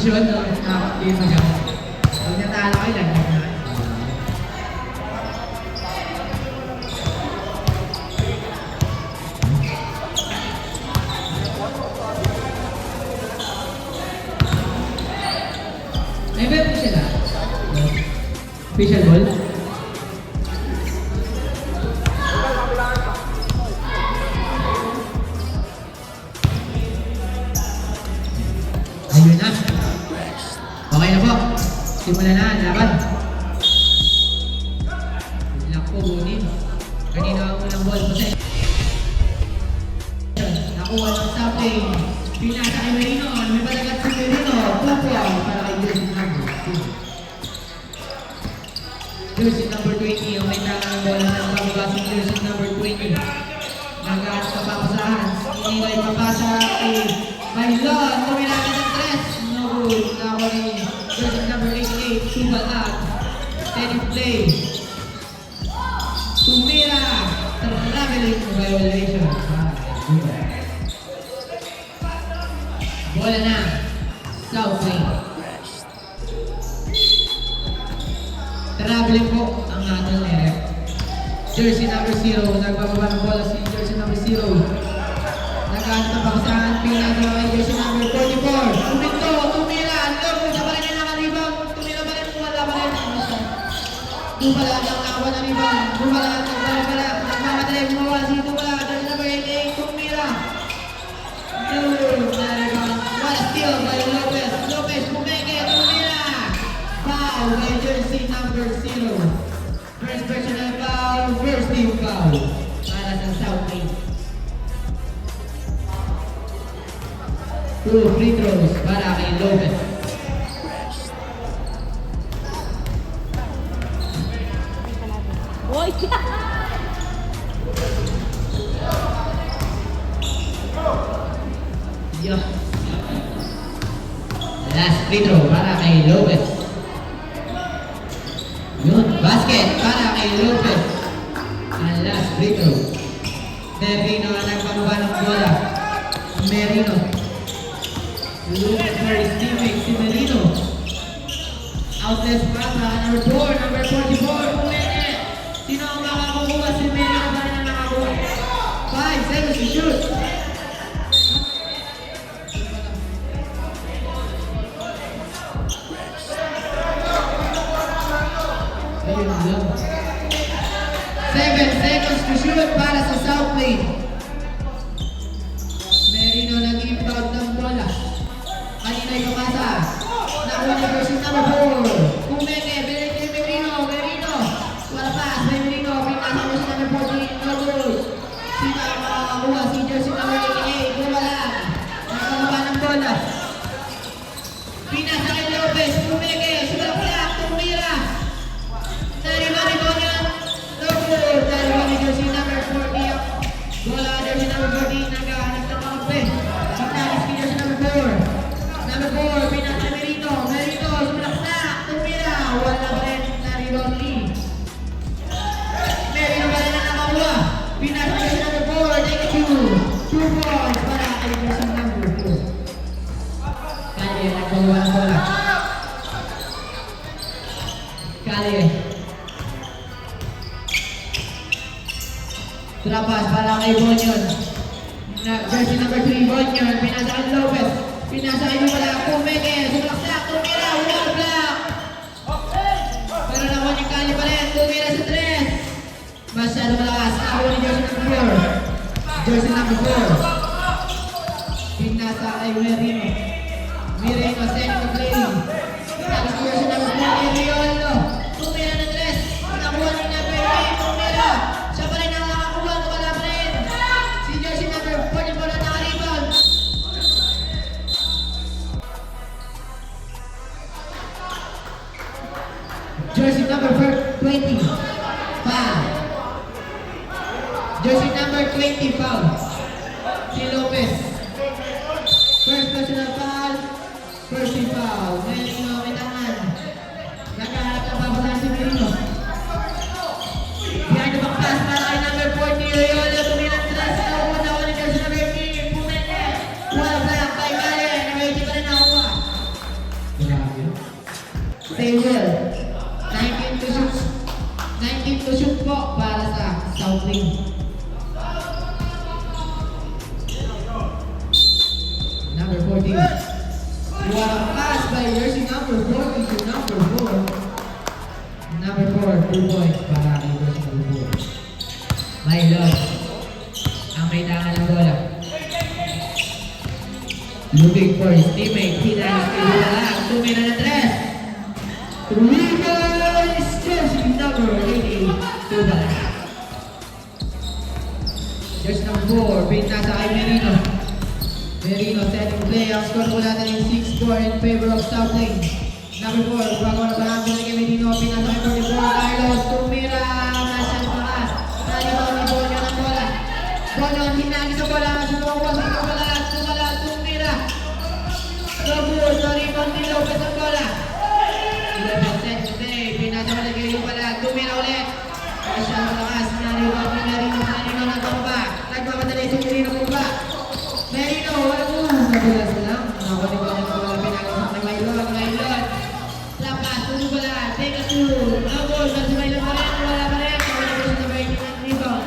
Desisyon ng nakakapili sa gamit. Pag natalo kayo lang, may bet po sila. Official ball. Ayun na. Okay na po. Simulan na ang laban. Lock po bunin. Kanina ang unang ball po sa nakuha ng top lane. Pinasa kay Merino. May palagat si Merino. Pupuyaw para kay jersey number 2. Jersey number 20. Ang may tangang bola ng pagbagasing jersey number 20. Nagaas na papasahan. Inilay papasa kay Maylon. Tumilagay ng 3. No good. Nako ni jersey number 88. Subal up. Steady play. Tumira. Traveling violation. Bola na. South lane. Traveling po ang ating nere. Jersey number 0. Nagbababa ng bola si jersey number 0. Nag-aant na pasahan. Pinagawa kay jersey number 44. Tuminto. Tumira. Lord, sa pa rin na nakalibang. Tumira pa rin. Wala pa rin. Tumala. Nakawa na ribang. Tumala. Nagpala. Nagmamadali. Mawala si Tumala. Jersey number 88. Tumira. Lord. Steal by Lopez. Lopez Kumeke. Tumira. Foul by jersey number 0. First personal foul. First team foul. Para sa South Lane. 2 free throws para kay Lopez. Boy! Yeah. Last free throw para kay Lopez. Yun, basket para kay Lopez. Ang last free throw. Merino ang nagpababa ng bola. Merino. Lopez for his teammate, si Merino. Outless pasa, number 4, number 44, Pumene. Sino ang makakuha? Si Merino ba rin ang nakakuha? 5 seconds to shoot. Ayun lang. 7 seconds to shoot para sa South Lane. Merino nag-inbound ng bola. Kanina yung pasa. Nakuha ni jersey number 4. Kumeke, binigay kay Merino. Merino. Wala pass. Merino. Pinasa jersey number 14. No good. Sino ang makakakuha? Si jersey number 88. Wala. Nakakaba ng bola. Pinasa kay Lopez. Kumeke. Sulap-lap. Tumira. Nariman ito niya. No good. Nariman ni jersey number 40. Bola jersey number 14. Naghahanap ng mga pen. Pagtalis kay jersey number 4. Number 4. Pinasa Merino. Merino. Sulap-lap. Tumira. Wala pa rin. Nariman Lee. Merino pa rin ang nakakuha. Pinasa jersey number 4. Take 2. 2 points para kay jersey number 4. Kaya nagbawa ng bola. Kaya. Trapas para kay Bonyon. Jersey number 3, Bonyon. Pinasa kay Lopez. Pinasa kay Wala. Kumeke. Sumaksak. Tumira. Wall block. Pero nakuha niya Kali pa rin. Tumira sa 3. Masyado malakas. Nakuha ni jersey number 4. Jersey number 4. Pinasa kay Merino. Merino second play. Tapos jersey number 4. Eriolo. Tumira na 3. Nakuha ni number 8. Tumira. Siya pa rin ang nakakuha. Wala pa rin. Si jersey number 44 na nakaribon. Jersey number 20. Foul. Jersey number 20 foul. Si Lopez. First personal foul. First team foul. Merino may tangan. Naghahanap ng papasahan si Merino. Behind the back pass para kay number 40. Eriolo. Tumira ng 3. Nakuha na ni jersey number 18. Pumene. Wala black by Kale. Nag-80 pa rin nakuha. shoot po para sa South Lane. Number 14. What a pass by jersey number 40 to number 4. Number 4, 2 points para kay jersey number 4. Mylon. Ang may tangan ng bola. Looking for his teammate. Hinalas kay Dubalag. Tumira ng 3. 3 points! Jersey number 88, Dubalag. Jersey number 4, pinasa kay Merino. Merino setting play. Ang score po natin yung 6-4 in favor of South Lane. Number 4, bago na parang kay Merino. Pinasa kay 44, Carlos. Tumira. Masyal pakas. Nalibaw ni Bonyo ng bola. Bonyo, hinagi sa bola. Sumuwas sa bola. Dubalag. Tumira. Sabur. Naribang ni Lopez ang bola. Lopez setting play. Pinasa ulit kay Dubalag. Tumira ulit. Masyal pakas. Nalibaw ni Merino. Merino nagpapaba. Nagpapadali si Merino po ba? Merino, wala mo. Nagulas lang. Nakakalimutan niya na wala pinag-isang na Mylon. Mylon. Lapas, tuloy pala. Take a two. Nagul. Kasi Mylon pa rin. Wala pa rin. Wala pa rin sa break ng rebound.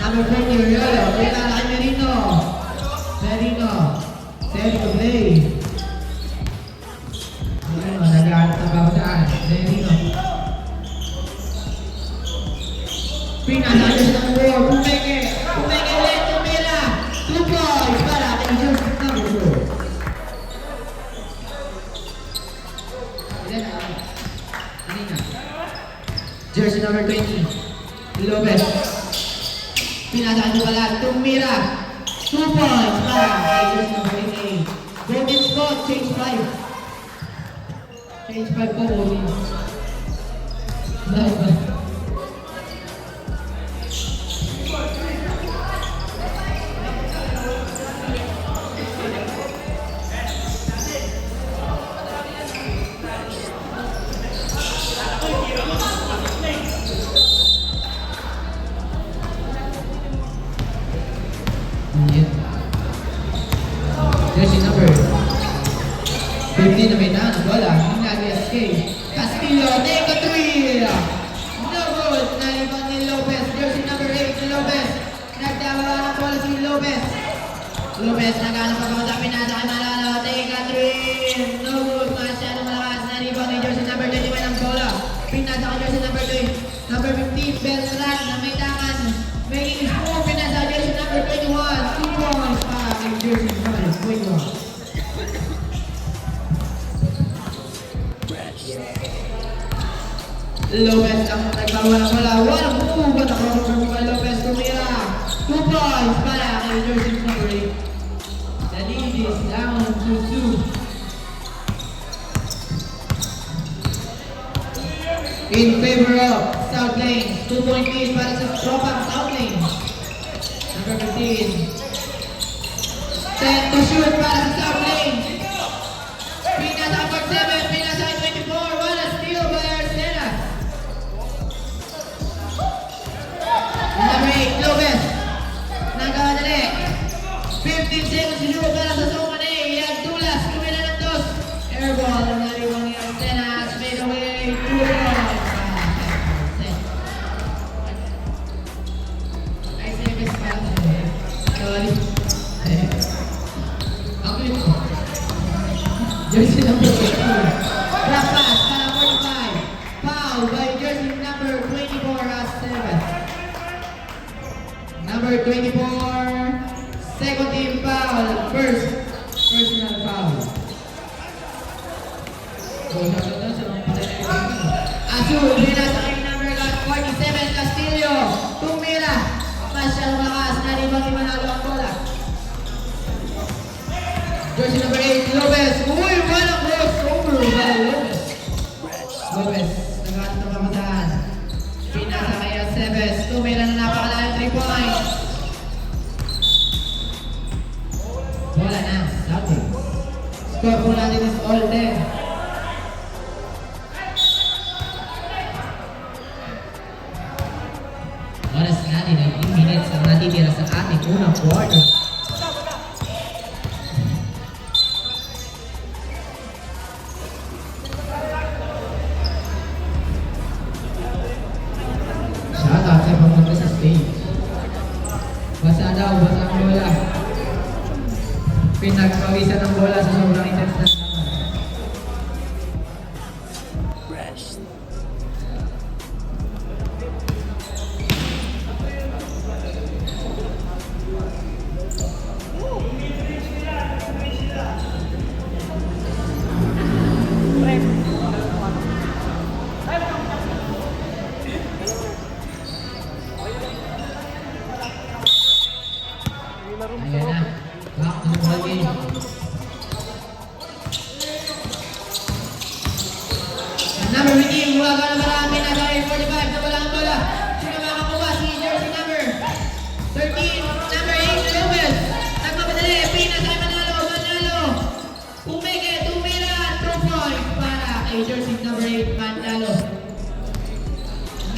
Number 4, Yolo. Kita na kay Merino. Merino. Set to play. Merino, nag-aanap ng babasaan. Merino. Pinasayos ng 4. Pumeke. Pumeke ulit. Tumira. 2 points para kay jersey number 4. Jersey number 20. Lopez. Pinasayos ng pala. Tumira. 2 points para kay jersey number 88. Golden spot. Change 5. Change 5 po. Golden. Jersey number 15 na may naan. Wala. Nag-SK. Castillo. Take a 3. No good. Nalibang ni Lopez. Jersey number 8 ni Lopez. Nagdawala ng bola si Lopez. Lopez naghanap pa mga pinasa kay Malalo. Take a 3. No good. Masyadong malakas. Nalibang ni jersey number 21 ang bola. Pinasa kay jersey number 2. Number 15. Beltran na may tangan. Making his move. Pinasa jersey number 21. 2 points para kay jersey number 21. Lopez ang nagbawa ng bola. Walang move. At ako ng kay Lopez. Tumira. 2 points para kay jersey number 8. The lead is down to 2. In favor of South Lane. 2-point lead para sa tropang South Lane. Number 15. 10 to shoot para sa South Lane. Pinasa ang 7. Pinasa ang 24. What a steal by Arcenas. Number 8. Lopez. Nagkakadali. 15 seconds to shoot para sa Somane. Yan tulas. Kumila ng 2. Airball. Nariwang ni Arcenas. Made away. 2 points. Jersey number 18. Drop pass para 45. Foul by jersey number 24 at 7. Number 24. Second team foul. First personal foul. Azul, binasa kay number 47. Castillo. Tumira. Masyadong lakas. Naribang ni Manalo ang bola. Jersey number 8, Lopez. Uy, walang crossover by Lopez. Lopez, naghanap ng pamataan. Pinasa kay Aceves. Tumira na napakalayang 3 points. Bola na, South. Score po natin is all 10. Oras natin ay 18 minutes ang natitira sa ating unang quarter.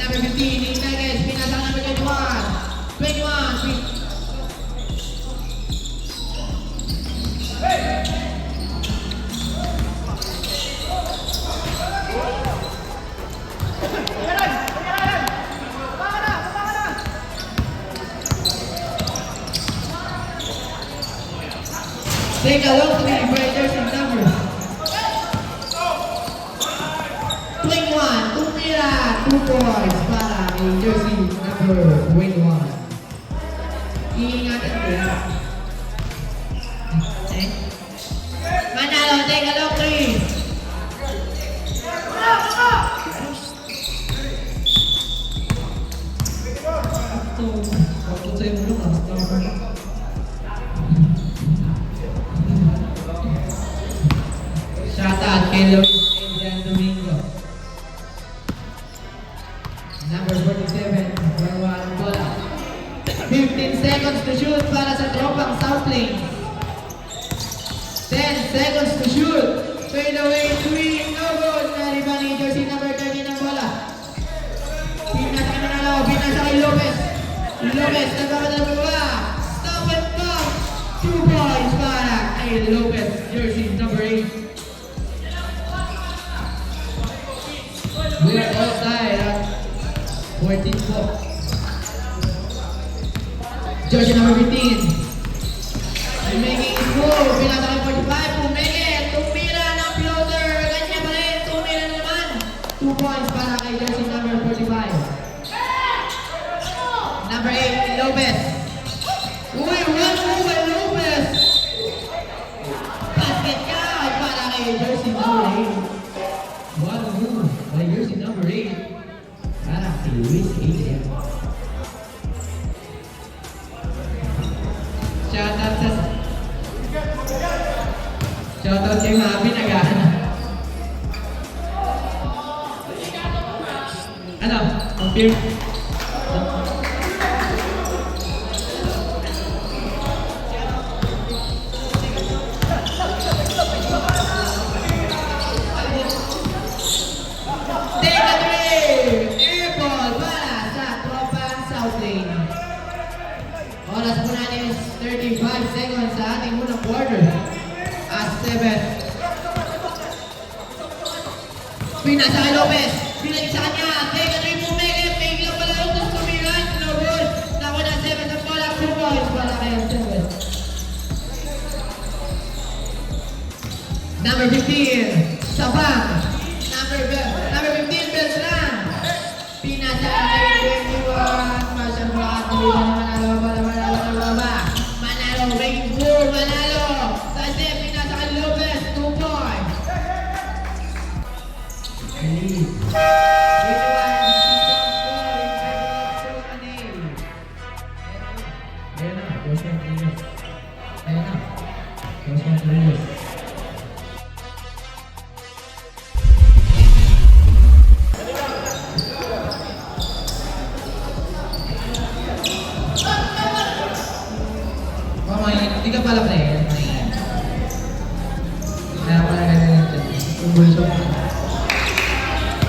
number 15, Integes, pinasa number 21. 21, take a look at the jersey number 21, tumira 2 points para kay jersey number 21. Iingatan ko yan. Okay. Manalo, take a look 3. Waktu saya belum shout out kay Luis Adrian Domingo. Number 47, Marwan Bola. 15 seconds to shoot para sa tropang South Lane. 10 seconds to shoot. Fade away, 3, no good. Nariban ni jersey number 13 ng bola. Pinas ka na pinasa kay Lopez. Lopez, nagpapadalawa. Stop and pop. 2 points para kay Lopez, jersey number 8. We are all tied at 14 po. Jersey number 15. Making his move. Pinasa kay 45. Pumeke. Tumira ng floater. Kanya pa rin. Tumira na naman. 2 points para kay jersey number 45. Number 8, Lopez. Uy, one move by Lopez. Basket count para kay jersey number 8. One move by jersey number 8. Para kay Luis Adrian. Shoutout kay Mabi, nag-aana. Ano? Confirm? Take a 3! Airball para sa tropang South Lane. Oras po natin is 35 seconds sa ating unang quarter. As 7. Pinasa kay Lopez. Pinag sa kanya. Take a 3 Pumeke. Fake lang pala utos tumiran. No good. Naku na 7 sa bola. 2 points para kay 7. Number 15. Sabang. Number 15 Beltran. Pinasa kay 21. Masyang lahat. Manalo. Manalo. Rainbow. Manalo. Sa 7. Pinasa kay Lopez. 2 points. Hindi ka pala player. Kaya pala ganyan natin. Kumbulso ka.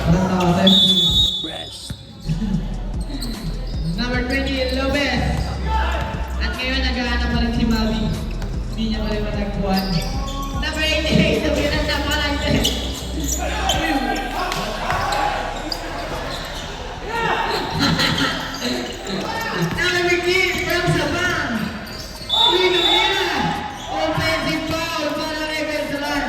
Parang nakatay mo. Number 20, Lopez. At ngayon, nag-aana pa rin si Mavi. Hindi niya pa rin matagpuan. Number 88, sabihan na pa lang din. Number 15, from Sabang. Pinumira. Offensive foul para kay Beltran.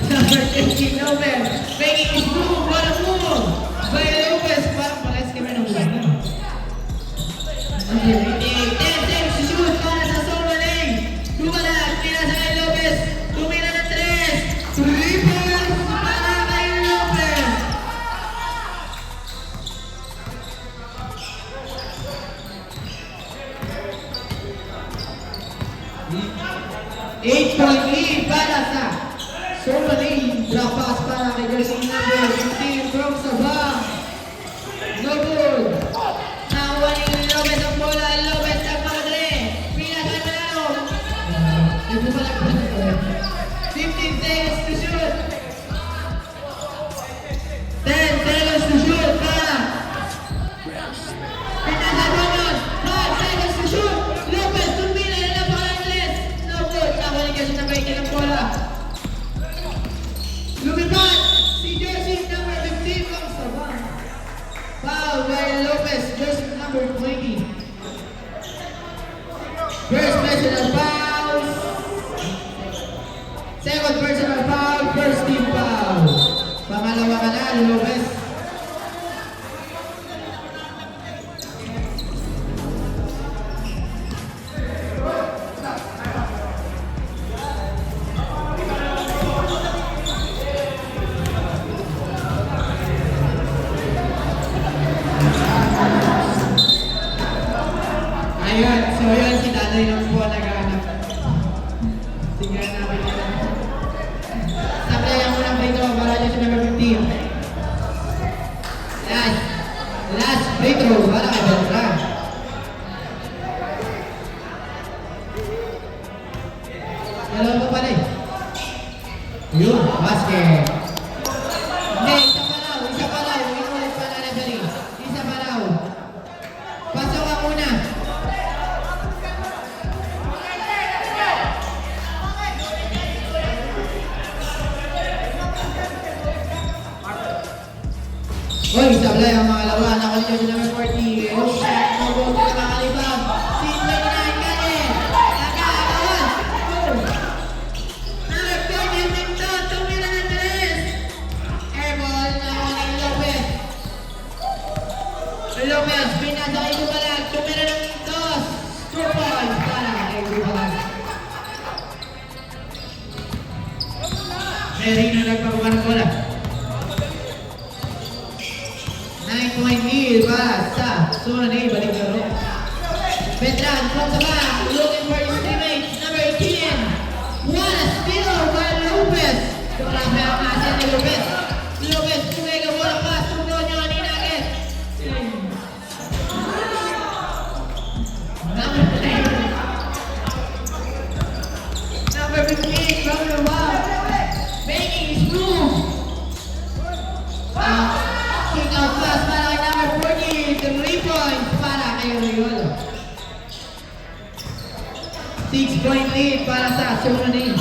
Number 15, Lopez. Making his move. What a move. By Lopez. Parang pares kami ng ulan. Number 88. 10 seconds to shoot para sa Solomon A. Dumalag. Pinasa kay Lopez. Tumira ng 3. 3 points para kay Lopez. Eight-point lead para sa Solomon A. Drop pass para kay jersey number 15 from Sabang. No good. Pinasa Bonyon. 5 seconds to shoot. Lopez, tumila na lang para Ingles. No good. Nakuha kasi na ba ng bola. Lumipad. Si jersey number 15 comes sa bang. Foul by Lopez. Jersey number 20. First personal foul. Second personal foul. First team foul. Pangalawa ka na, Lopez. Ayun, so yun, si Tatay lang po naghahanap. Sige namin yan. Saplayan mo ng free throw para dyan sa number 15. Last free throw para kay Beltran. Dalawa pa pala eh. Yun, basket. Hindi, isa pa raw. Inulit pa na referee. Isa pa raw. Pasok ka muna. Hoy, sablay ang mga lawan. Ako dito si number 40. Oh, shot. Mabuti na makalibang. Si 29 Kanye. Nag-aagawan. Number 40 Minto. Tumira ng 3. Airball na ako ni Lopez. Lopez, pinasa kay Dubalag. Tumira ng 2. 2 points para kay Dubalag. Merino nagpakuha ng bola. 9-point lead para sa zona A, balik laro. Beltran from the back, looking for his teammates, number 18. What a steal by Lopez. Grabe ang asya ni Lopez. Lopez, tumega bola pa, sunod niya kanina agad. Number 15 from the back, making his move. Kick out pass para kay number 40. 3 points para kay Riolo. 6-point lead para sa zona A.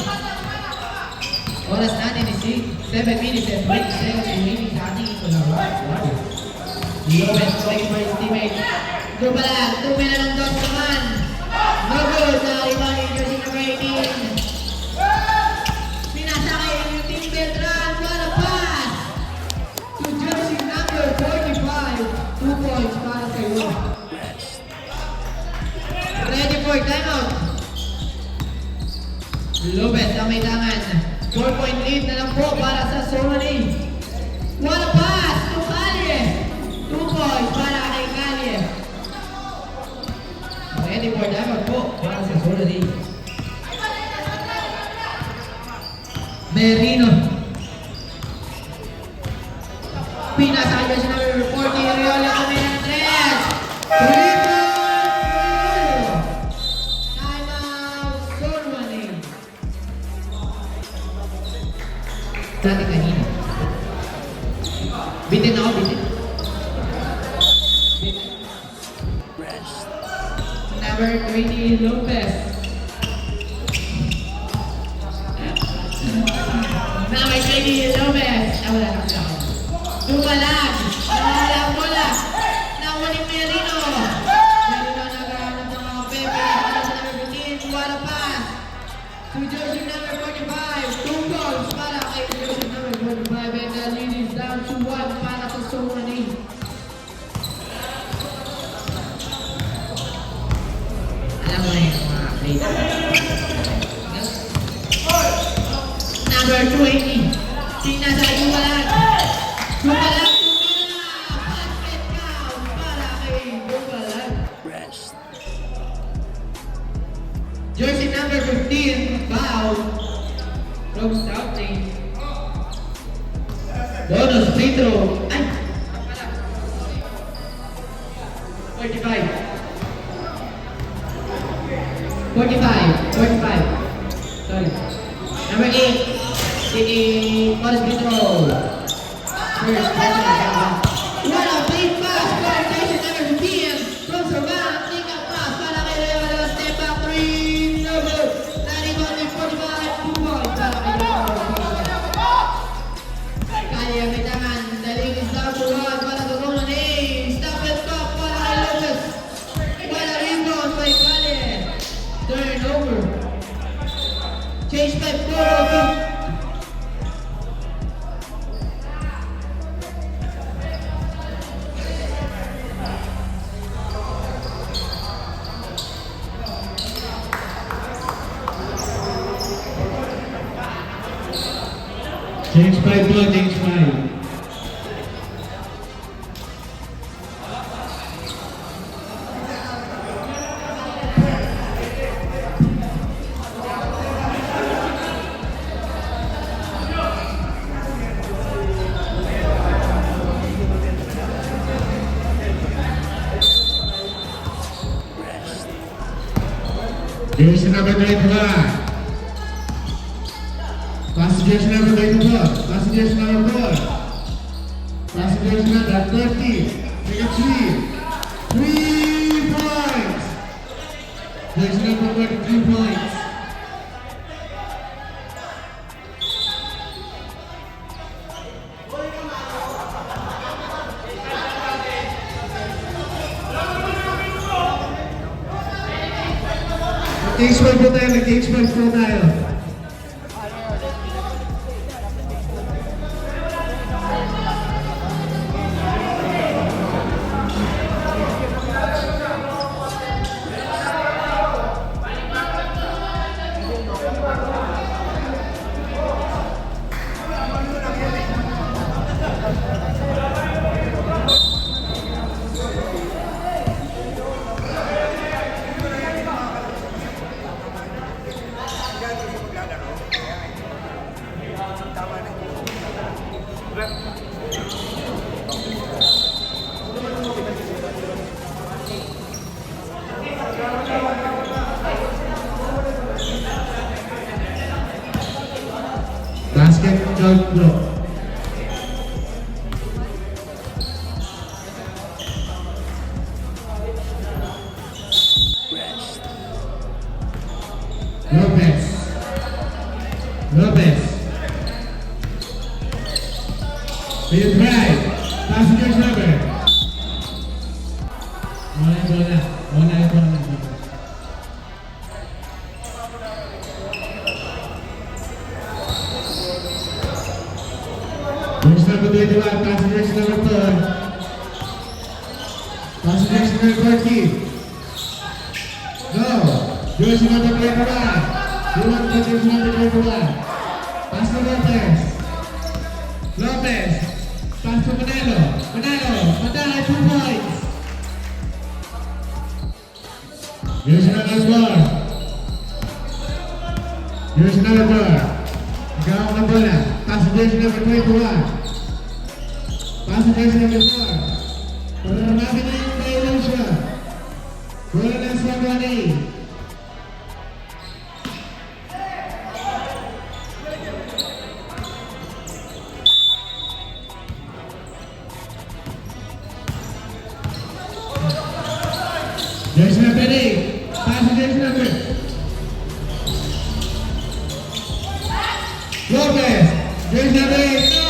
Oras natin is 7 minutes and 20 seconds remaining sa ating ito na Warriors. Lopez playing for his teammate. Dubalag, tumina ng dos naman. No good. Nakalimutan yung jersey number 18. Pinasa kay yung team Beltran para pass. To jersey number 45, 2 points para sa iyo. Ready for timeout. Lopez ang may tangan. 4-point lead na lang po para sa zona A. What a pass to Calye. 2 points para kay Calye. Ready for timeout po para sa zona A. Merino. Pinasa niya si number 40, Riola kami ng 3. 3-point! Time out, zone 1A. Dati kanina. Bitin ako, bitin. Number 20, Lopez. Number 20, Lopez. Wala na siya. Dumalag! Nawala ang bola! Nakuha ni Merino! Merino naghahanap ng mga pepe. Para sa number 15, wala pass. To jersey number 45, 2 goals para kay jersey number 45. And the lead is down to 1 para sa zona A. Alam mo na yun mga play. Number 20, pinasa kay Dumalag. Dumalag, tumira! Basket count para kay Dumalag. Jersey number 15, foul from Southgate. Bonus free throw. Ay! 45. 45. Sorry. Number 8. Bonus free throw. First, what a big pass for Jason Change 5 po, change 5. Jersey number 21. Pass to jersey number 24. Pass to jersey number 4. Pass to jersey number 30. Take a 3 points. Jersey number 43 points. Nag-cage 5 po tayo, nag-cage 5 po tayo. Basket jump block. Lopez. Field drive. Passengers number. Bola. Jersey number 21, passengers number 4. Passengers number 14. No. Jersey number 21. You want the jersey number 21. Pass to Lopez. Pass to Manalo. 2 points. Jersey number 4. Jersey number 4. Gawang na bola. Passengers number 21. Passengers number 4. Pagkakamakin na yung violation. Bola ng Sangwani. Jersey number 8. Passengers number Lopez. Jersey number 8. No.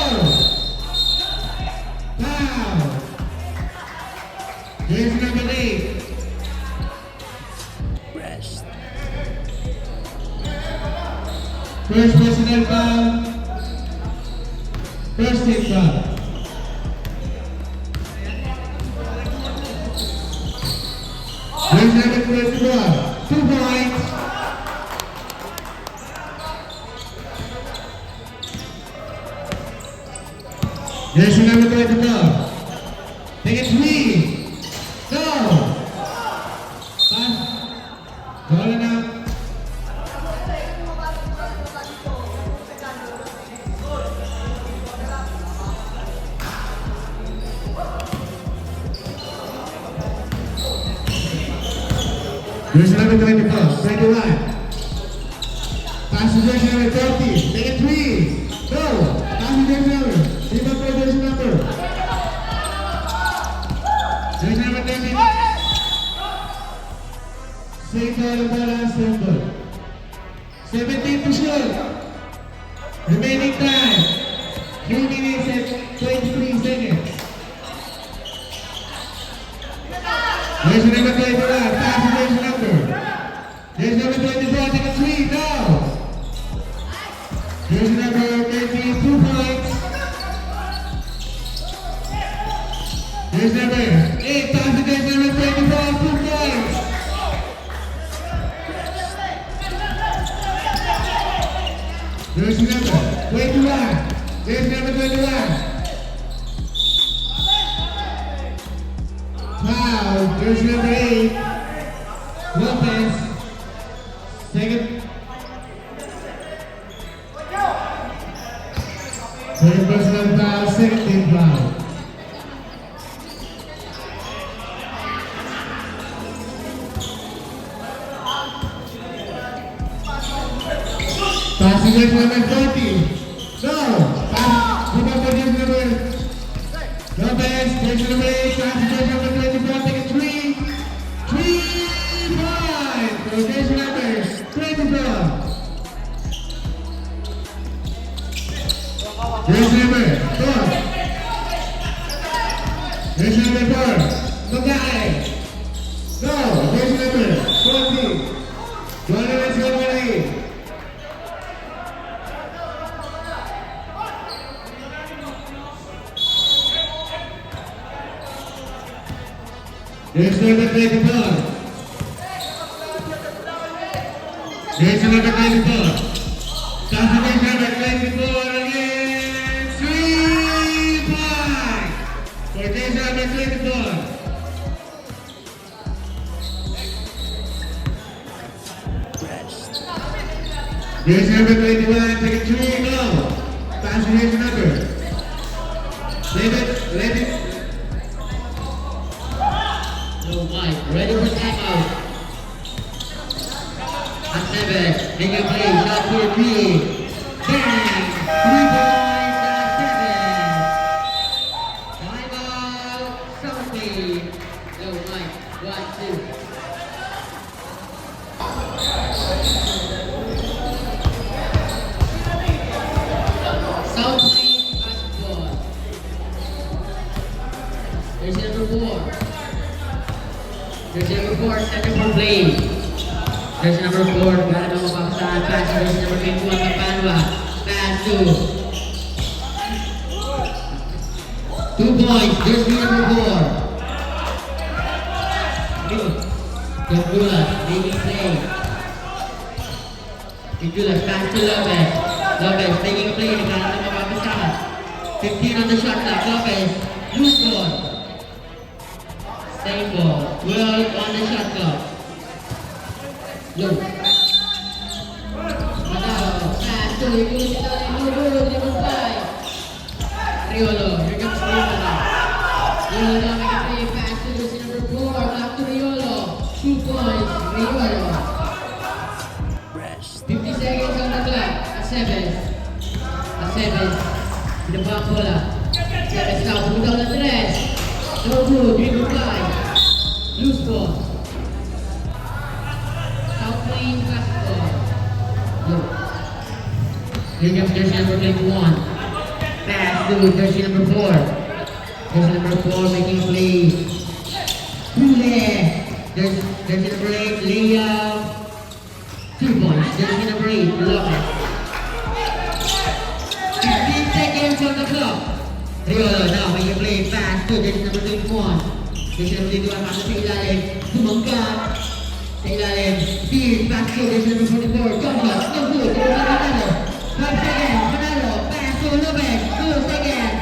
Foul. Jersey number 8. First personal foul. First team foul. Jersey number 21. 2 points. Jersey number 24. Take it 3. Go. Pass. Bola na. Jersey number 24. 21. Pass to jersey number 30. Take it 3. Go. Pass to jersey number. Jersey number. Jersey number 30. Save the bola, simple. 17 to shoot. Remaining time. 3 minutes and 23 seconds. Jersey number 21. Pass to jersey number. Jersey number 24. Take a 3. Go. Jersey number 30. 2 points. Jersey number 8, pass to jersey number 24, 2 points. Jersey number 21, Foul, jersey number 8, Lopez. Second personal foul, second team foul. Passing jersey number 40. No. Pass. Jersey number Lopez, jersey number 8, passing jersey number 24, take a 3. 3 point for jersey number 24. Jersey number 4. Jersey number 4. Magay. Go. Jersey number 14. 1 minutes remaining. Jersey number 24. Jersey number 24. Passing jersey number 24 again. 3 points for jersey number 24. Jersey number 21, take a 3, go. Passing jersey number. Let it. No Mike, ready for timeout. At 7, make a play, shot for 3. Bang! 3 points at 7. Timeout, Southgate. No Mike, 1-2. Southgate basketball. There's number 4. Jersey number 4, center for play. Jersey number 4, gana ng mapapasahan. Pass to jersey number 21, Papanwa. Pass to 2 points, jersey number 4. Gongulas, making play. Gongulas, pass to Lopez. Lopez making a play, gana ng mapapasahan. 15 on the shot clock, Lopez. Loose ball. Same ball. 12 on the shot clock. Look. Manalo. Pass to Iguchi. No good. Number 5. Riolo. Here comes Riolo. Riolo make a play. Pass to jersey number 4. Back to Riolo. 2 points. Riolo. 50 seconds on the clock. A 7. A 7. Pinabang bola. 7 now. Pumunta ulit 3. No good, dribble 5. Loose ball. South Plains basketball. Look. Here comes jersey number 21. Pass to jersey number 4. Jersey number 4 making a play. Hule. Jersey number 8, Leo. 2 points. Jersey number 8, Lopez. 15 seconds on the clock. Riolo now making a play. Pass to jersey number 21. Jersey number 21 pasok sa ilalim. Tumangkat sa ilalim. Speed. Pass to jersey number 44. Gongulas. No good. Manalo. 5 seconds. Manalo. Pass to Lopez. 2 seconds.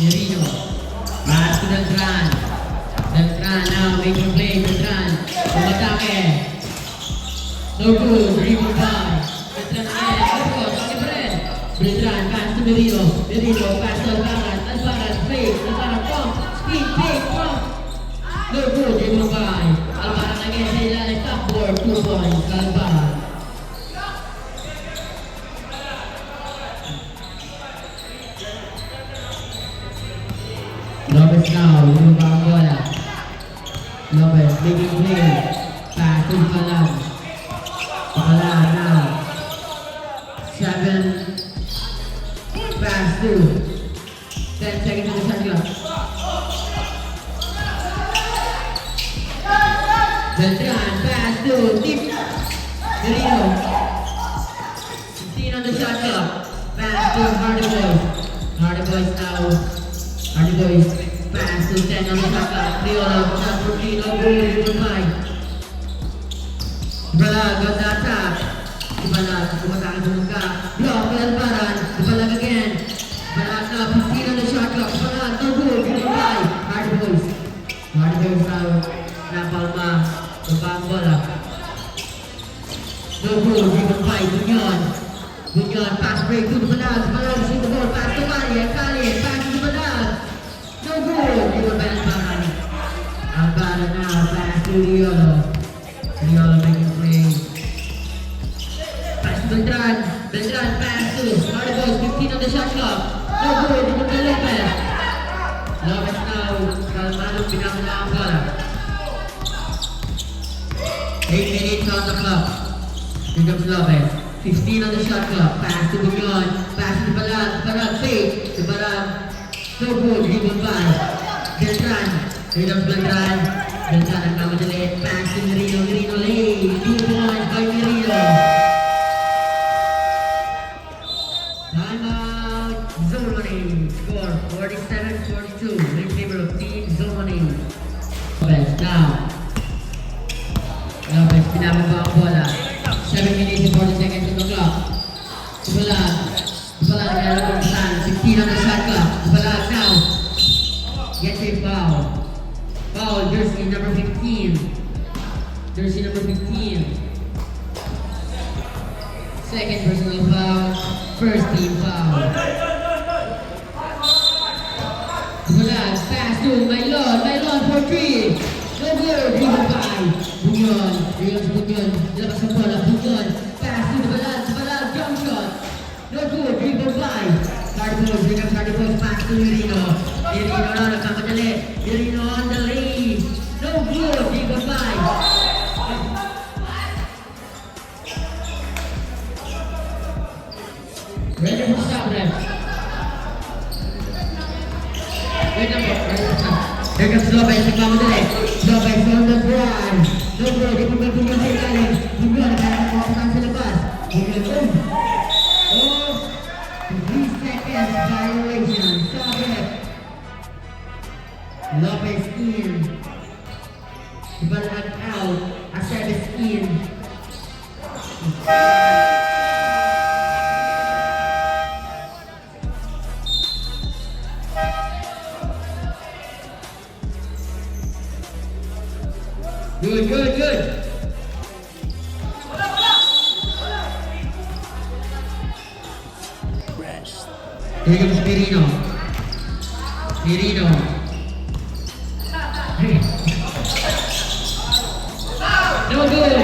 Merino. Pass to Beltran. Beltran now making play. Beltran. Umatake. No good. Dribble by. Beltran again. Beltran. Beltran pass to Merino. Merino pass to Alvarez. Alvarez fake. Alvarez pump. Speed fake pump. No good. Dribble by. Alvarez again sa ilalim. Top board. 2 points. Alvarez. Lopez now, lumabang ang bola. Lopez making play. Pass to Palan. Palan now. 7. Pass to 10 seconds on the shot clock. Beltran, pass to Tip. Merino. 16 on the shot clock. Pass to Hardy Boys. Hardy Boys now. Hardy Boys. Pass to 10 on the shot clock. Triolo, shot for Trino. Goal, Ibalag, ganda attack. Ibalag, kumatake sa mangga. Block, Albaran. Ibalag again. Ibalag now, 15 on the shot clock. Ibalag, no goal, goodbye. Hardy Boys. Hardy Boys now. Napalma. Ibang bola. No goal, goodbye. Bunyon. Bunyon, pass break to Ibalag. Ibalag, shoot the ball. Pass to Kali. Kali, pass to Ibalag. No goal, goodbye. Albaran. Albaran now, pass to Riolo. Riolo making play. Pass to Beltran. Beltran pass to Hardy Boys, 15 on the shot clock. No good, Nicolas Lopez. Lopez now, Calmado pinakula ang bola. 8 minutes on the clock. Here comes Lopez. 15 on the shot clock. Pass to Bunyon. Pass to Balag. Balag fake. To Balag. No good, given by Beltran. Here comes Beltran. Beltran ang kamadali. Pass to Merino. Merino lane. 2 points by Merino. Timeout. Zolmani. Score 47-42 in favor of Team Zolmani. Lopez now. Lopez pinababa ang bola. 7 minutes and 40 seconds on the clock. Ibalag. Ibalag naglalaro ng plan. 16 on the shot clock. Ibalag now. Gets a foul. Foul, jersey number 15. Jersey number 15. Second personal foul. First team foul. Ibalag, pass to Maylon. Maylon for 3. No good. Driven by Bunyon. Bunyon sa Bunyon. Labas ang bola. Bunyon. Pass to Ibalag. Ibalag, jump shot. No good. Driven by Hardy Boys. Bring up Hardy Boys. Pass to Merino. Merino na nagkamadali. Merino on the lane. No good. Driven by ready for stop ref. Wait lang po. Here comes Lopez. Nagkamadali. Lopez on the drive. No good. Di pa Bunyon sa ilalim. Bunyon. Kaya nakakasan sa labas. Bunyon. Oh. 3 seconds violation. Stop ref. Lopez in. Ibalag out. Aceves in. Good, good, good. Here comes Merino. Merino. No good.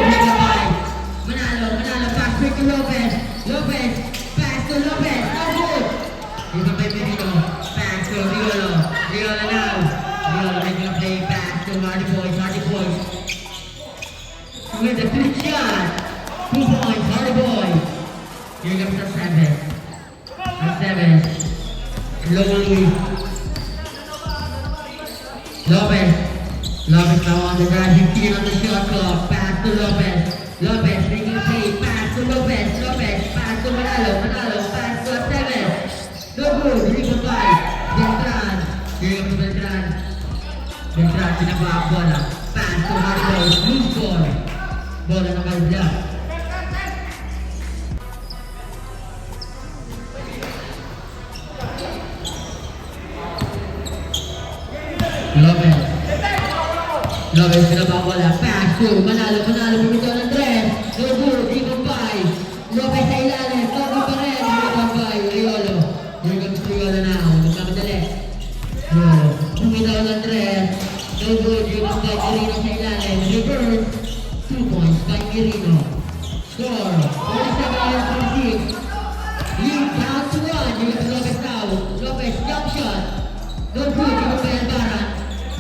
Manalo, Manalo. Pass break to Lopez. Lopez. Pass to Lopez. No good. Here comes Merino. Pass to Riolo. Riolo now. Riolo making a play. Pass to Hardy Boys. Hardy Boys. With a 3 shot. 2 points. Hardy Boys. Here comes Aceves. Aceves. Slowly. Lopez. Lopez now on the drive. 15 on the shot clock. Pass to Lopez. Lopez making a play. Pass to Lopez. Lopez. Pass to Manalo. Manalo. Pass to Aceves. No good. Dribble by Beltran. Here comes Beltran. Beltran pinaba ang bola. Pass to Hardy Boys. Loose ball. Bola ng Galbla. Lopez. Lopez pinaba ang bola. Pass to Manalo. Manalo bumitaw ng dress. No good. Dribble by Lopez sa ilalim. Togi pa rin. Dribble by Riolo. Here comes Riolo now. Nagkamadali. Riolo. Bumitaw ng dress. No good. Dribble by Merino sa ilalim. Reverse. 2 points by Merino. Score 47-46. Lead down to 1. Here comes Lopez now. Lopez jump shot. No good. Dribble by Albaran.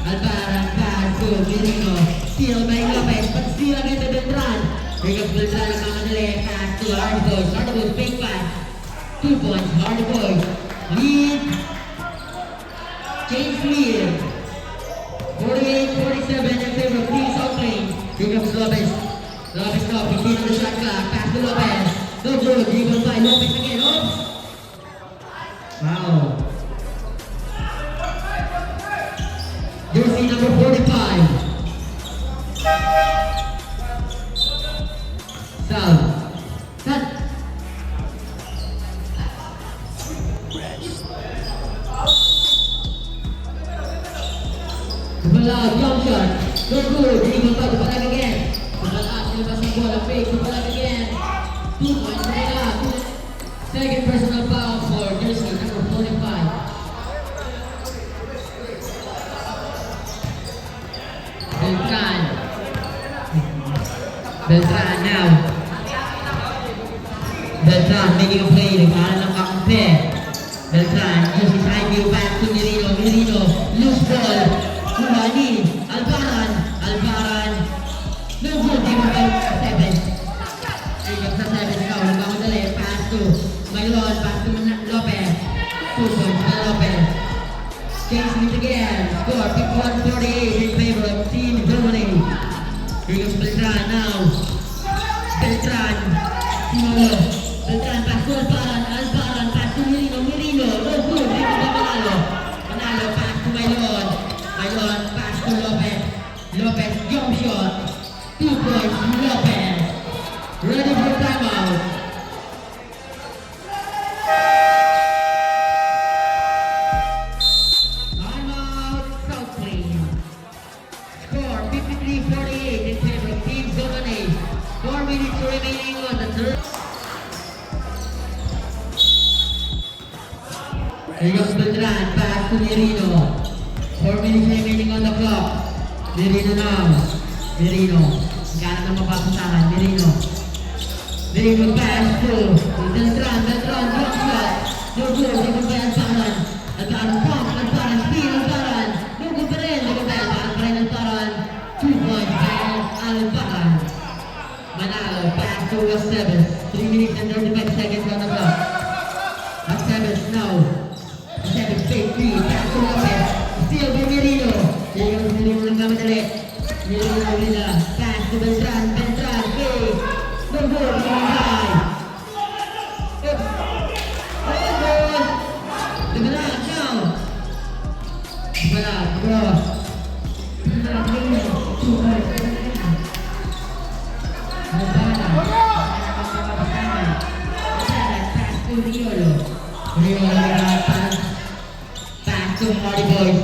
Albaran pass to Merino. Steal by Lopez. But steal again to Beltran. Here comes Beltran. Nagkamadali. Pass to Hardy Boys. Hardy Boys fake pass. 2 points. Hardy Boys. Lead. Change lead. 48-47 in favor of Team South Plains. Here 15 on the shot clock. Pass to Lopez. No good. Dribble by Lopez again. Oops. Wow. Jersey number 45. Foul. Cut. Balag, jump shot. No good. Dribble by the Balag again. Balag, silabas ng bola. Fake to Balag again. 2 points to Balag. Second personal foul for Jersey number 45. Beltran. Beltran now. Beltran making a play. Nagkaroon ng kakampi. Beltran uses high view back to Merino. Merino. Loose ball. Kumani. Alvaran. Alvaran. No good. Game about 7. Ayun sa 7 now. Nagkamadali. Pass to Maylon. Pass to Lopez. 2 points to Lopez. James Smith again. Score 51-48 in favor of Team Germany. Here comes Beltran now. Beltran. Simolo. Beltran pass to Alvaran. Alvaran pass to Merino. Merino. No good. Dito ba Manalo? Manalo pass to Maylon. Maylon pass to Lopez. Lopez jump shot. 2 points to Lopez. Ready for timeout. Timeout, South Plain. Score 53-48 in favor of Team Germany. 4 minutes remaining on the third. Here comes Beltran, pass to Merino. 4 minutes remaining on the clock. Merino now. Merino. Gana na mapapasahan. Merino. Merino pass to Beltran. Beltran, drop shot. No good. Dito pa Alvaran. Alvaran pump. Alvaran speed. Alvaran. No good pa rin. Dito pa Alvaran. 2 points by Alvaran. Manalo. Pass to Aceves. 3 minutes and 35 seconds on the clock. Aceves now. Aceves fake 3. Pass to Lopez. Steal by Merino. Here comes Merino ng kamadali. Merino nila. Pass to Beltran. Beltran fake. No good. Beltran. Oops. Oh, good. Balag now. Balag. Cross. Balag. Merino. 2 points. Pass to Riolo. Riolo pass. Pass to Hardy Boys.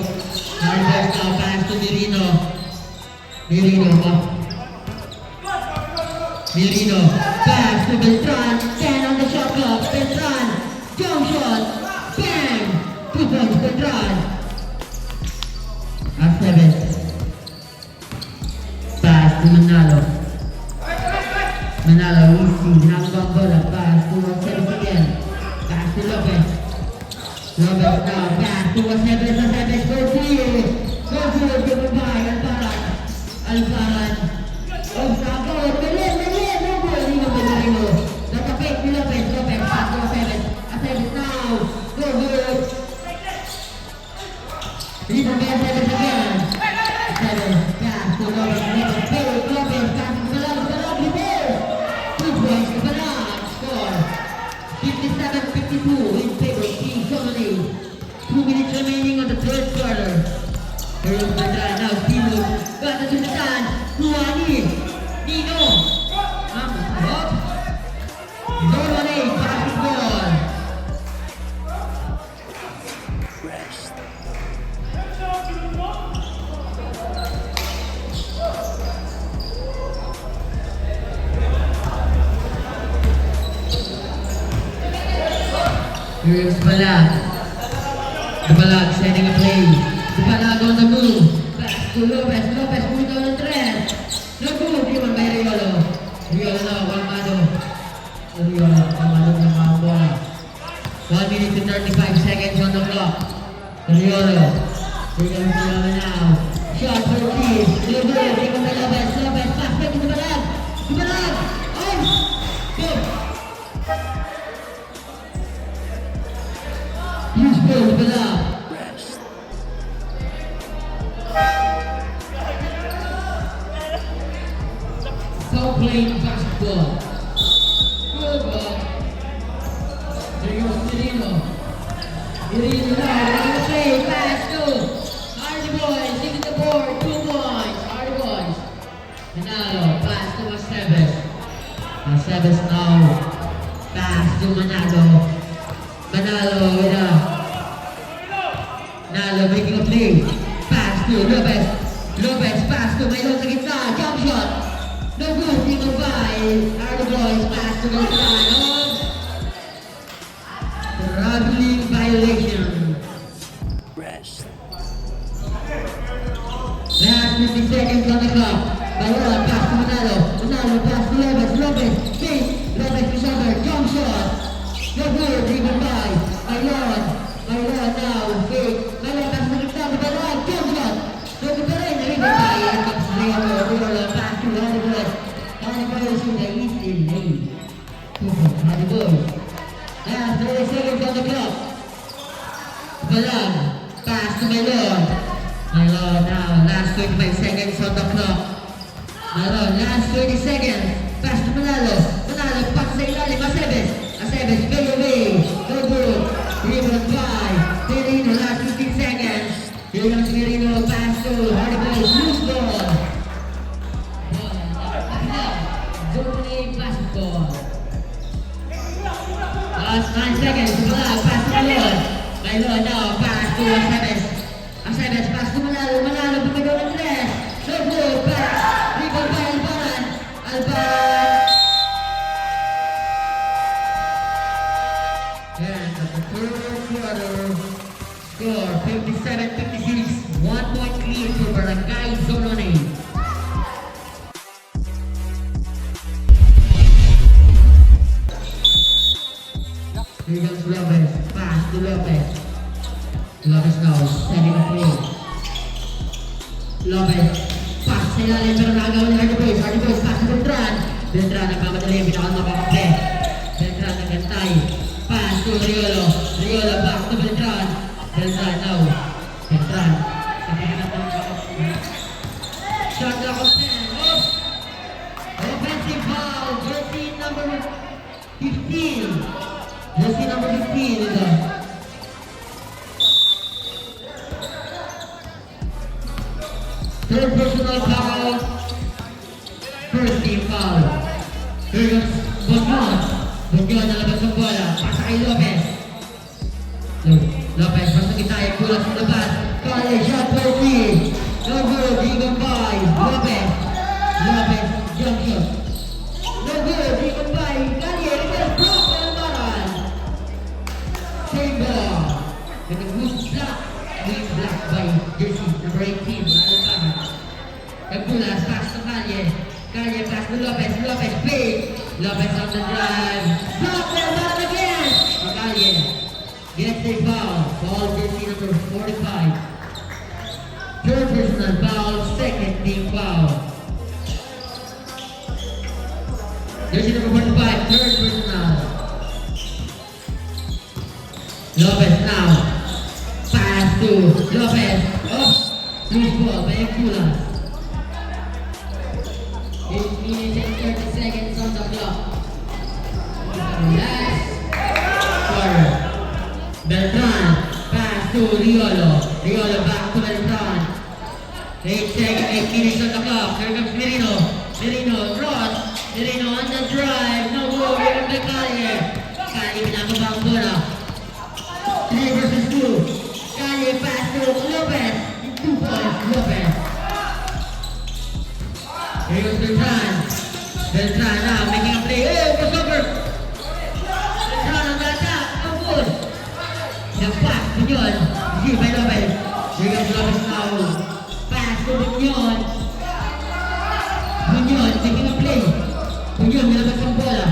Hardy Boys now pass to Merino. Merino. Merino. Pass to Beltran. 10 on the shot clock. Beltran. Jump shot. Bang. 2 points Beltran. Aceves. Pass to Manalo. Manalo, easy, hanggang bola, pass to Aceves again. Pass to Lopez. Lopez now, pass to Aceves. Aceves, go clear. Go clear, given by Alvaran. Alvaran. Oh, Sabo, Belen, no good. Dito ba Merino? Natapik ni Lopez. Lopez, pass to Aceves. Aceves now. Go good. Dito ba Aceves again? Aceves, pass to Lopez. Lopez, Lopez, pass to Balag. Balag, reverse. 2 points to Balag. Score 57-52 in favor of Team Germany. 2 minutes remaining on the third quarter. Here comes Beltran now. Timo. Got to the stand. Kuani. Nino. Up. Germany. Basketball. Here is Balag. The Balag sending a play. The Balag on the move. Pass to Lopez. Lopez moving down the thread. No good. Given by Riolo. Riolo now. Walmado. Riolo. Walmado ng mga bola. 1 minute and 35 seconds on the clock. Riolo. Riolo now. Shot for the team. No good. Given by Lopez. Lopez. Pass back to the Balag. The Balag. Oh. Good. Use ball to Balag. So playing basketball. ball. Good ball. There goes Merino. Merino now, ready to play, pass to Hardy Boys, taking the board, 2 points, Hardy Boys. Manalo, pass to Aceves. Aceves now, pass to Manalo. Manalo with a Nalo making a play. Pass to Lopez. Lopez pass to Milo sa gitna. Jump shot. No good. Single by Hardy Boys. Pass to Beltran. Traveling violation. Rest. Last 50 seconds on the clock. Bayon, pass to Manalo. Manalo, pass to Lopez. Lopez, face. Lopez to shoulder. Jump shot. No good. Driven by Bayon. Bayon now. Fake. Bayon, pass to gitna. Bayon, jump shot. No good pa rin. Driven by Riolo. Pass to Hardy Boys. Hardy Boys in the eastern lane. Hardy Boys. Last 30 seconds on the clock. Balang, pass to Bayon. Bayon now, last 25 seconds on the clock. Bayon, last 30 seconds. Pass to Manalo. Manalo, pass sa ilalim. Aceves. Aceves, fade away. No good. Rebound by Merino, last 15 seconds. Here comes Merino, pass to Hardy Boys. Loose ball. Zone basketball. Last 9 seconds. Balang, pass to Bayon. Bayon now, pass to Aceves. Aceves, pass to Manalo. Manalo, bumagaw ng tres. No good, pass. Rebound by Alban. Alban. And at the third quarter, score 57-56. 1 point lead for Barangay Zonone. Here comes Lopez. Pass to Lopez. Lopez now, setting the play. Lopez. Pass sa ilalim pero nakagawa ni Hardy Boys. Hardy Boys, pass to Beltran. Beltran nagmamadali, pinakal na pakapre. Beltran nagantay. Pass to Riolo. Riolo back to Beltran. Beltran now. Beltran. Shot clock of 10. Oops. Offensive foul. Jersey number 15. Jersey number 15 is up. Third personal foul. First team foul. Here comes Bognon. Bognon nalabas ang bola. Pasa kay Lopez. Lopez, basta kita yung kulang sa labas. Kale, shot for three. No good, Eagle by Lopez. Lopez, jump shot. No good, Eagle by Kale, reverse block by Albaran. Same ball. And the good block. Good block by Jersey, number 18, Albaran. Nagpulas, pass to Kale. Kale, pass to Lopez. Lopez, fake. Lopez on the drive. Block by Albaran again. Kale gets a foul. Foul jersey number 45. Third personal foul, second team foul. Jersey number 45, third personal. Lopez now. Pass to Lopez. Oh, loose ball by Kulas. 8 minutes and 30 seconds on the clock. Last quarter. Beltran, pass to Riolo. Riolo back to Beltran. 8 minutes on the clock. Here comes Merino. Merino, cross. Merino on the drive. No goal. Here comes Kale. Kale pinakaba ang bola. 3 versus 2. Kale pass to Lopez. 2 points, Lopez. Here comes Beltran. Beltran now making a play. Oh, crossover. Beltran on the attack. No good. The pass, Bunyon. Received by Lopez. Here comes Lopez now. Pass to Bunyon. Bunyon taking a play. Bunyon nilabas ang bola.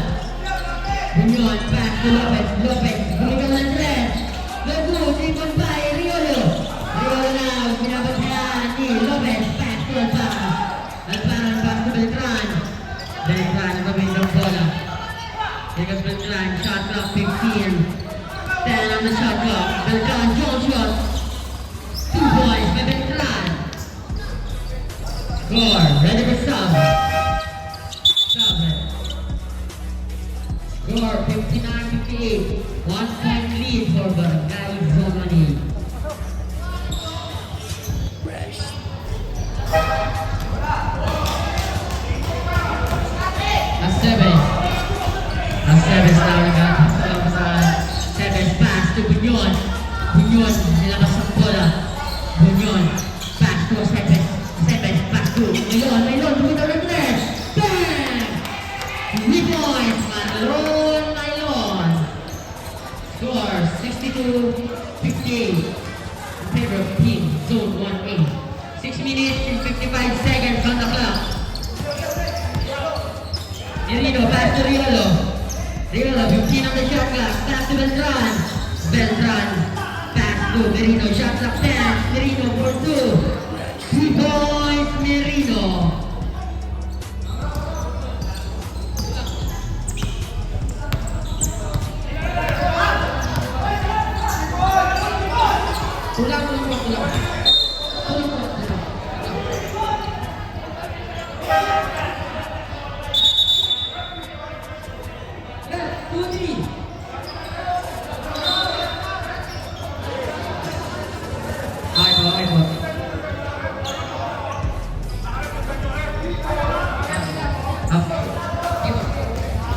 Bunyon pass to Lopez. Lopez bumitaw ng tres. No good. Rebound by Riolo. Riolo now. Binabasahan ni Lopez. Pass to Albaran. Albaran back to Beltran. Beltran nababit ang bola. Here comes Beltran. Shot clock 15. 10 on the shot clock. Beltran, jump shot. 2 points by Beltran. Score. Ready for sub. Sub. down agad sa Seves. Pass to Bunyon. Bunyon, nilabas ang bola. Bunyon, pass to Seves. Seves, pass to Maylon. Maylon, tumunta ng tres. Bang! 3 points, Marlon Maylon. Score 62-58 in favor of Team Zone 1A. 6 minutes and 55 seconds on the clock. Merino, pass to Riolo. Riolo, 15 on the shot clock. Pass to Beltran. Beltran, pass to Merino. Shot clock 10. Merino for 2. 2 points, Merino. Tulang.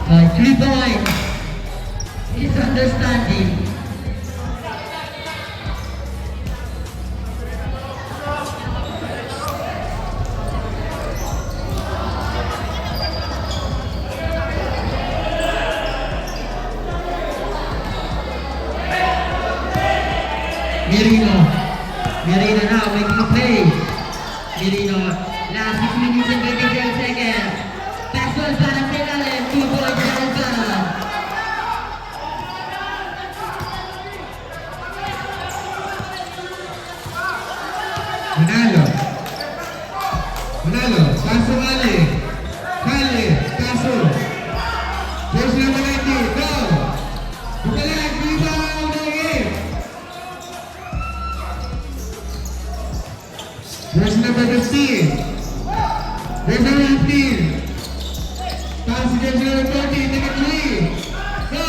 By 3 points. Misunderstanding. Merino now making a play. Merino, last 6 minutes and 27 seconds. Pass goes para sa ilalim. 2 points na Alcala. Manalo, paso Kali. Kali, paso. Jersey number 90, go. Bukalan, rebound again. Jersey number 15. Jersey number 15. Pass to jersey number 40, take a 3. Go.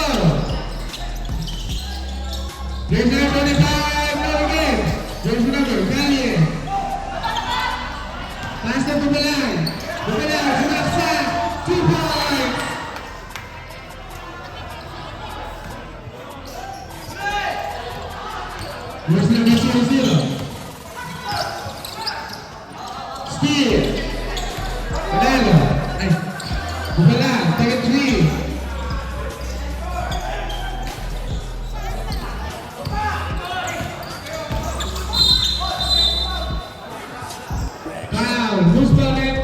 Jersey number 25, go again. Jersey number, Kali. Pass to Bukalan. Bukalan, sumaksak. 2 points. Jersey number 00. Steal. Manalo. Ay. Bukalan, take a 3. Foul. Who's calling?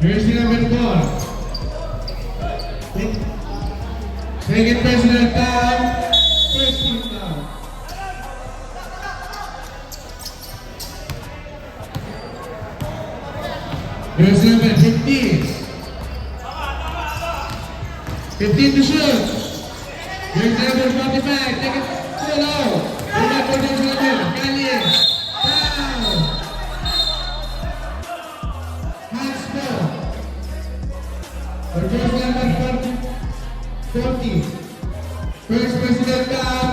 Jersey number 4. Second personal foul. First team foul. Jersey number 15. 15 to shoot. Jersey number 45. Take it too low. Rebound for jersey number. Kali. Foul. Hands ball. For jersey number 40. First personal foul.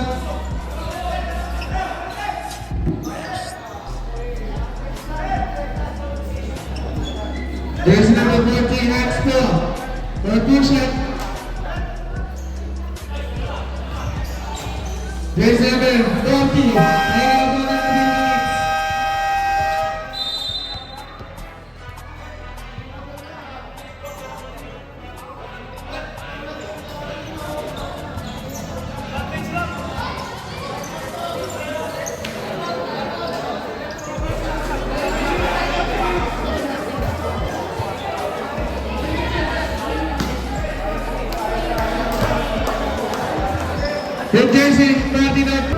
Jersey number 40, hands ball. For 2 shot. Jersey number 40. Negative 1 minutes. With jersey 49.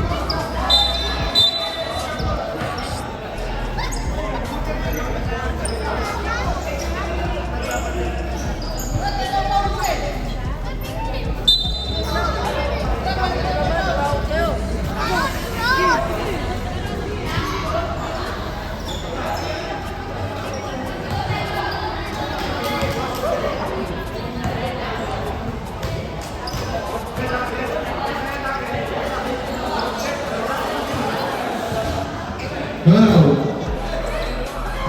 Go.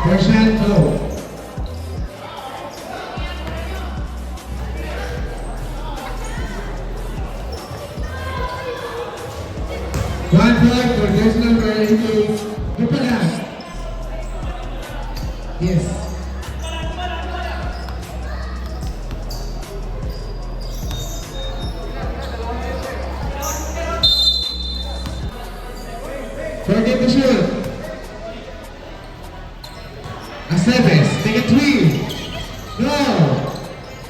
First shot, go. Yes. Forget the shoot. Aceves, take a three. Go.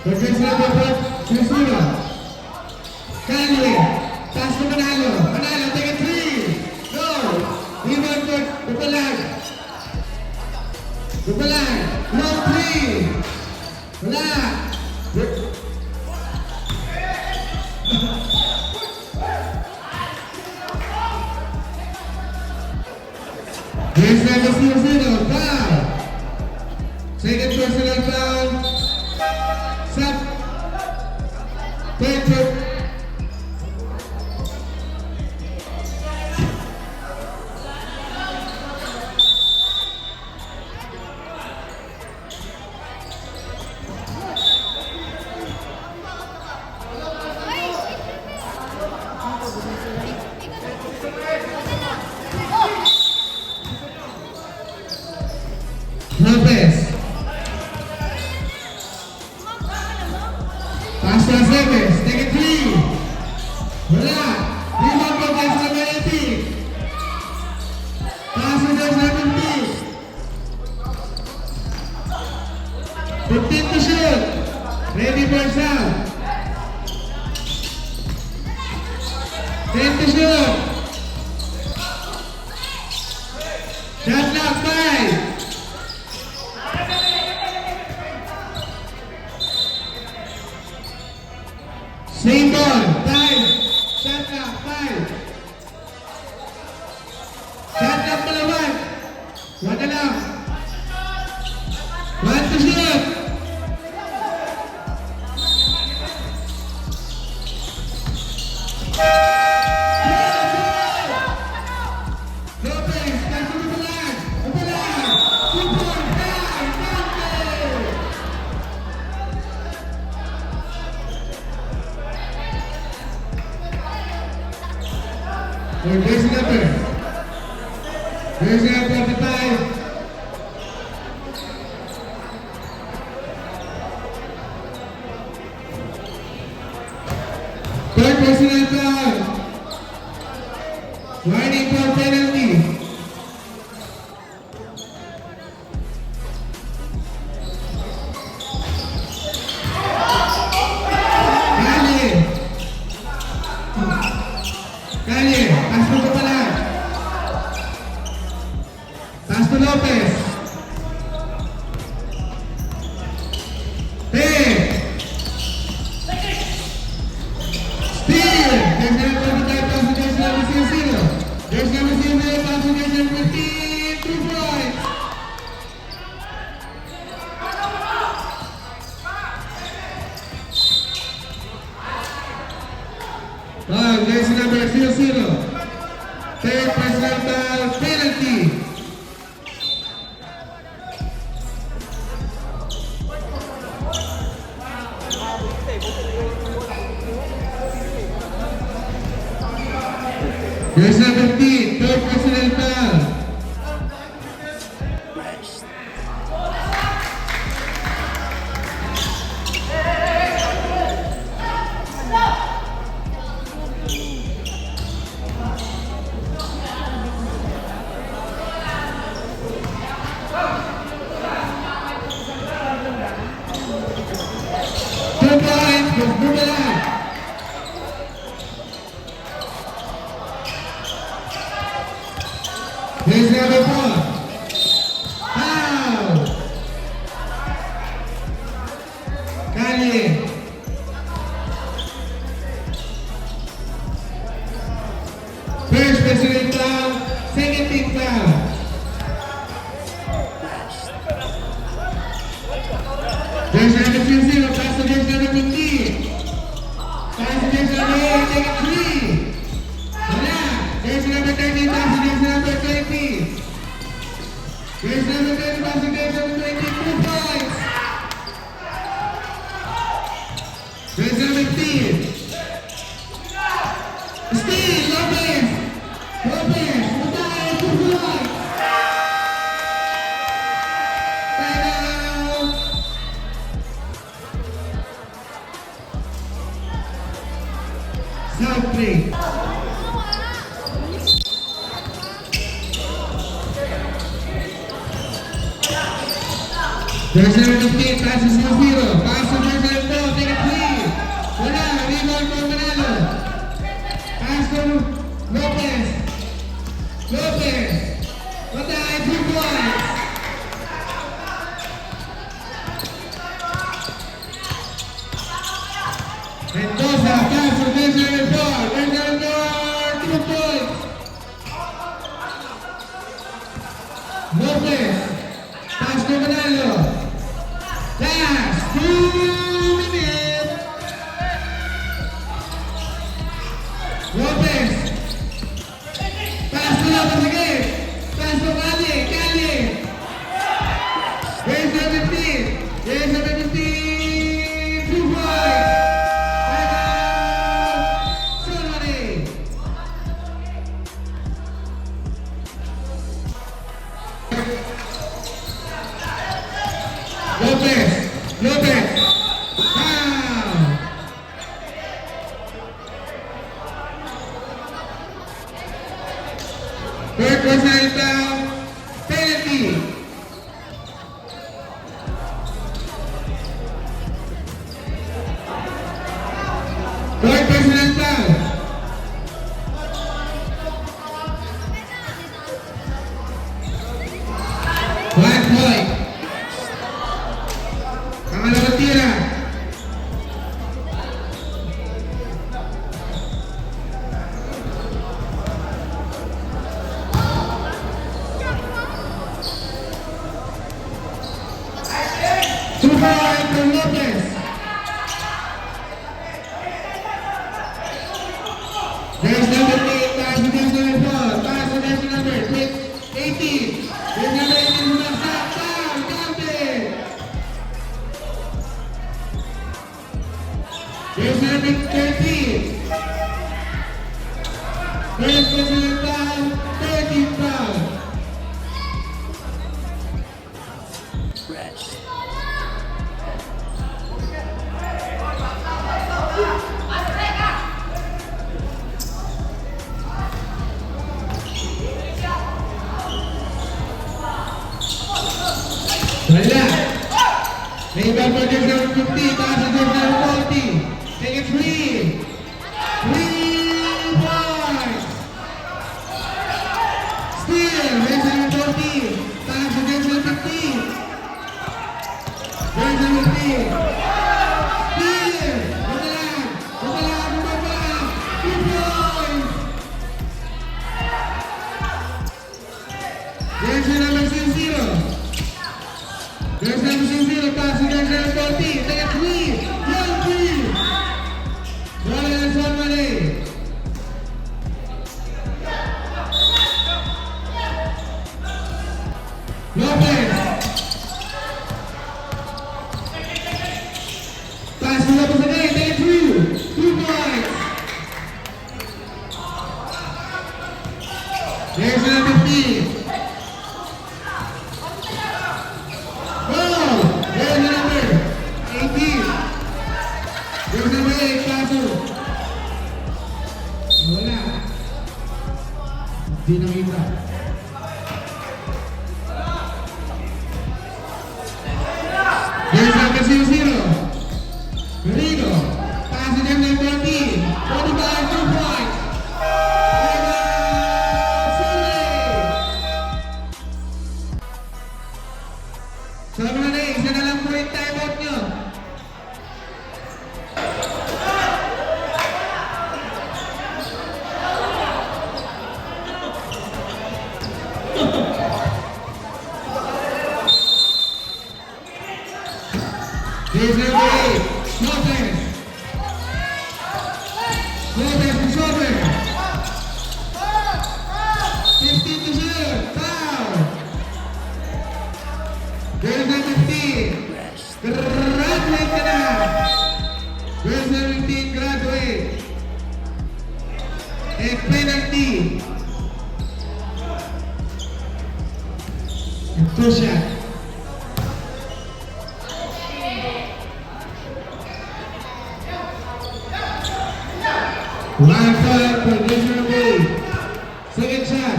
Forget number 4. Calvin, pass to Manalo. Manalo, take a three. Go. Rebound for Dupalag. Dupalag, long three. Wala. Here's number 0-0, foul. Second personal foul. Sub. Third foot. Lopez. Pass to Aceves. Take a three. Wala. Rebound for Jess number 18. Pass to Jess number 15. 15 to shoot. Ready for shot. 10 to shoot. Shot clock 5. Same ball, time, shot clock, 5. Shot clock palawan. 1 na lang. 1 to shoot. Lopez, pass to Dupalag. Dupalag. 2-4, 5, There's number 45. Third personal foul. Warning for penalty. Calle, pass to Dupalag. Pass to Lopez. Steal. There's number 45, pass to Jess number 0-0. There's number 0-0, pass to Jess number 15. 2 points. There's number 0-0. Third personal foul, penalty. There's number 15, third personal foul. Rest. Here's number 4. Foul. Calle. First personal foul, second team foul. There's number 2-0, pass to there's number 15. Pass to there's number 8, take a 3. Wala. There's number 13, pass to there's number 20. There's number 20, pass to there's number 20, 2 points. There's number 15. Steal, Lopez. Lopez, Matay, 2 points. Timeout! South play. There's number 15, passes 0-0. Pass to Jersey 4, take a three. Wala, rebound for Manalo. Pass to Lopez. Lopez. Patay, 2 points. Mendoza, pass to Jersey 4. Jersey 4, 2 points. Lopez. Pass to Manalo. Last 2 minutes. Lopez. Pass to Lopez again. Pass to Cali. Cali. Here's number 15. Here's number 15. 2 points. Timeout. Somebody. Lopez. Lopez. Foul. Third personal foul. Penalty. Third personal foul. One point. Pangalawang tira. Two points for Lopez. There's number 8, pass to number 4, pass to number 18. There's number 18 who knocks out, foul, counted. There's number 13. There's personal foul, 13 foul. Rest. Wala. May iba pa din sa 50, pass to number 40. Take a 3. 3 points. Steal. There's number 40. Pass to number 15. There's number 15. Steal. Bumala. Bumala. Bumala. 2 points. There's number 0. There's number 0, pass to number 40. Take a 3. 1-3. Wala na sa mali. Lopez. Pass to Lopez again. Take a 2. 2 points. There's number 15. There's number 18. There's number 8, kaso. Wala. Hindi nakita. There's number 0-0. Rigo. Pass to number 14. 45, 2 points. Sabi na rin, isa na lang po yung timeout nyo. Here's number 8, Lopez. Lopez to Sober. 15 to shoot, foul. There's number 15. Rest. Graduate ka na! There's number 15, graduate. And penalty. And 2 shot. One point for Jason Ray. Second shot.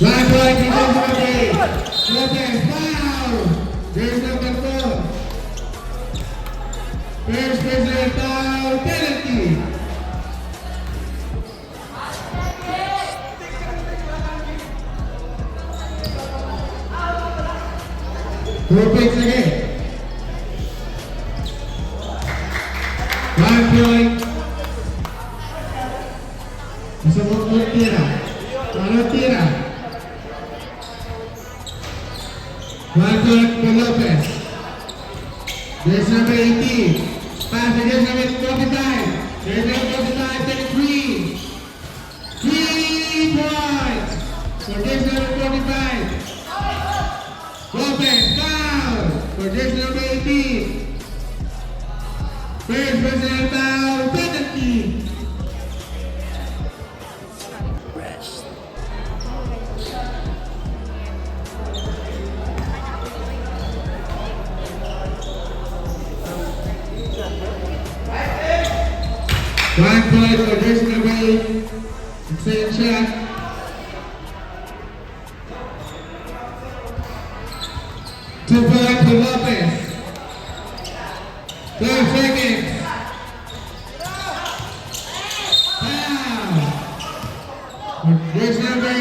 One point for Jason Ray. Lopez, foul. There's number 4. First personal foul, penalty. Two points again. 1 point. Isa mo po tira. Ano tira? 1 point for Lopez. There's number 18. Pass against number 45. There's number 45, 33. 3 points. For this number 45. Lopez, foul. For this number 18. First personal foul, penalty. Rest. One point for this number 8. Second shot. Two points for Lopez. 12 seconds. Foul. Here's number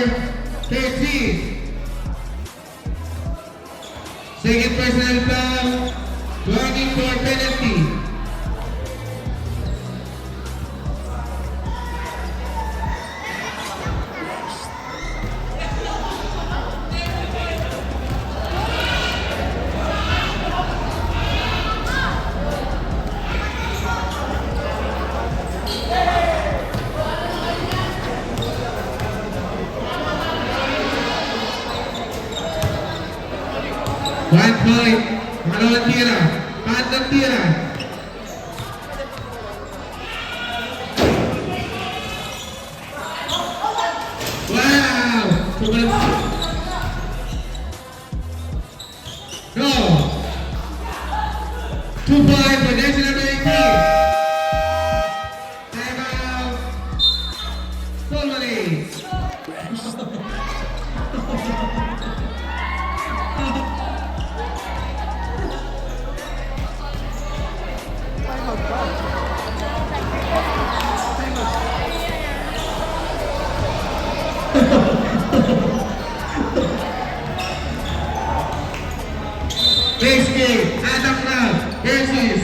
13. Second personal foul. 24 penalty. One point. Pangalawang tira. Pangatlong tira. Wow! No! 2 points for National Banking. Time out. Solomon. Rest. Next game, Adam Crowd versus